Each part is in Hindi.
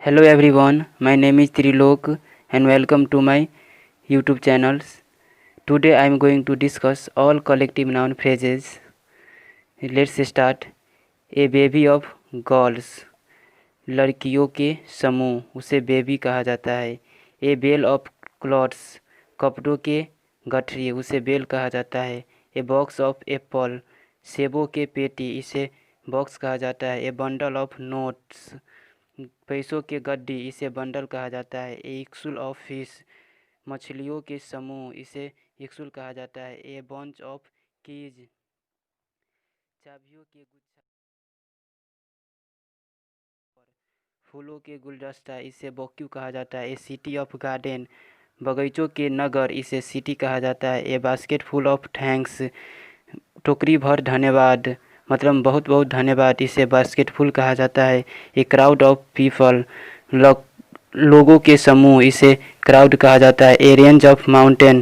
Hello everyone, my name is Trilok and welcome to my YouTube channels. Today I am going to discuss all collective noun phrases. Let's start. A baby of girls, लड़कियों के समूह उसे बेबी कहा जाता है. ए बेल ऑफ क्लॉथ्स, कपड़ों के गठरी उसे बेल कहा जाता है. ए बॉक्स ऑफ एप्पल, सेबों के पेटी इसे बॉक्स कहा जाता है. ए बंडल ऑफ नोट्स, पैसों के गड्डी इसे बंडल कहा जाता है. ए इक्सुल ऑफ फिश, मछलियों के समूह इसे इक्सुल कहा जाता है. ए बंच ऑफ कीज, चाबियों के गुच्छा, फूलों के गुलदस्ता इसे बोक्यू कहा जाता है. ए सिटी ऑफ गार्डन, बगीचों के नगर इसे सिटी कहा जाता है. ए बास्केट फुल ऑफ थैंक्स, टोकरी भर धन्यवाद मतलब बहुत बहुत धन्यवाद इसे बास्केटफुल कहा जाता है. ए क्राउड ऑफ पीपल, लोगों के समूह इसे क्राउड कहा जाता है. ए रेंज ऑफ माउंटेन,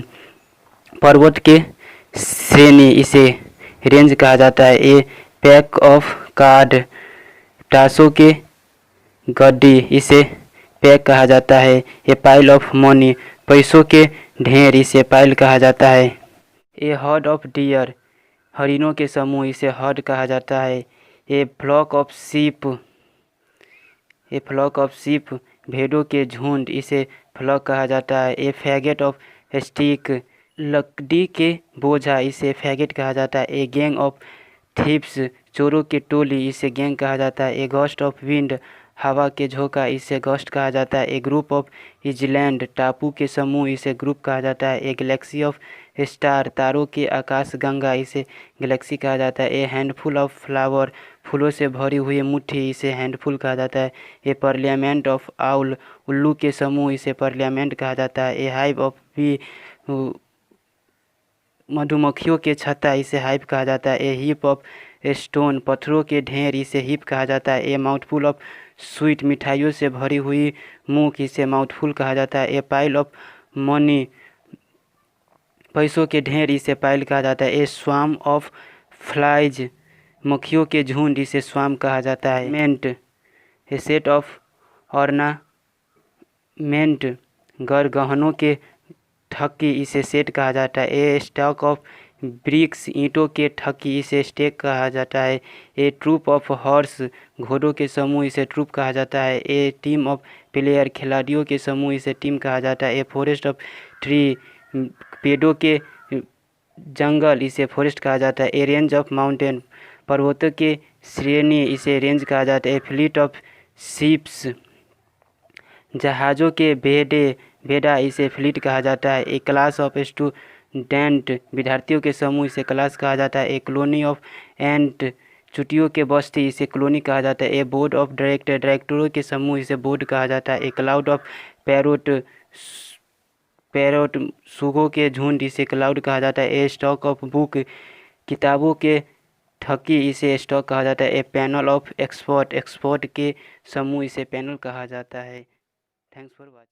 पर्वत के श्रेणी इसे रेंज कहा जाता है. ए पैक ऑफ कार्ड, ताशों के गड्डी इसे पैक कहा जाता है. ए पाइल ऑफ मनी, पैसों के ढेर इसे पाइल कहा जाता है. ए हर्ड ऑफ डियर, हरिणों के समूह इसे हर्ड कहा जाता है. ए फ्लॉक ऑफ शीप, भेड़ों के झुंड इसे फ्लॉक कहा जाता है. ए फैगेट ऑफ स्टिक, लकड़ी के बोझा इसे फैगेट कहा जाता है. ए गैंग ऑफ थीव्स, चोरों की टोली इसे गैंग कहा जाता है. ए गस्ट ऑफ विंड, हवा के झोंका इसे गस्ट कहा जाता है. ए ग्रुप ऑफ इजलैंड, टापू के समूह इसे ग्रुप कहा जाता है. ए गैलेक्सी ऑफ स्टार, तारों के आकाश गंगा इसे गैलेक्सी कहा जाता है. ए हैंडफुल ऑफ फ्लावर, फूलों से भरी हुई मुट्ठी इसे हैंडफुल कहा जाता है. ए पार्लियामेंट ऑफ आउल, उल्लू के समूह इसे पार्लियामेंट कहा जाता है. ए हाइव ऑफ बी, मधुमक्खियों के छत्ता इसे हाइव कहा जाता है. ए हीप ऑफ स्टोन, पत्थरों के ढेर इसे हीप कहा जाता है. ए माउथफुल ऑफ स्वीट, मिठाइयों से भरी हुई मुख इसे माउथफुल कहा जाता है. ए पाइल ऑफ मनी, पैसों के ढेर इसे पाइल कहा जाता है. ए स्वाम ऑफ फ्लाइज, मक्खियों के झुंड इसे स्वाम कहा जाता है. मेंट, ए सेट ऑफ ऑर्नामेंट, गहनों के ठक्की इसे सेट कहा जाता है. ए स्टॉक ऑफ ब्रिक्स, ईंटों के ठक्की इसे स्टेक कहा जाता है. ए ट्रूप ऑफ हॉर्स, घोड़ों के समूह इसे ट्रूप कहा जाता है. ए टीम ऑफ प्लेयर, खिलाड़ियों के समूह इसे टीम कहा जाता है. ए फॉरेस्ट ऑफ ट्री, पेड़ों के जंगल इसे फॉरेस्ट कहा जाता है. ए रेंज ऑफ माउंटेन, पर्वतों के श्रेणी इसे रेंज कहा जाता है. ए फ्लीट ऑफ शिप्स, जहाज़ों के बेड़ा इसे फ्लीट कहा जाता है. ए क्लास ऑफ स्टूडेंट, विद्यार्थियों के समूह इसे क्लास कहा जाता है. ए कॉलोनी ऑफ एंट, चुटियों के बस्ती इसे कॉलोनी कहा जाता है. ए बोर्ड ऑफ डायरेक्टर, डायरेक्टरों के समूह इसे बोर्ड कहा जाता है. ए क्लाउड ऑफ पैरोट, सूगों के झुंड इसे क्लाउड कहा जाता है. ए स्टॉक ऑफ बुक, किताबों के ठकी इसे स्टॉक कहा जाता है. ए पैनल ऑफ एक्सपर्ट, एक्सपर्ट के समूह इसे पैनल कहा जाता है. Thanks for watching.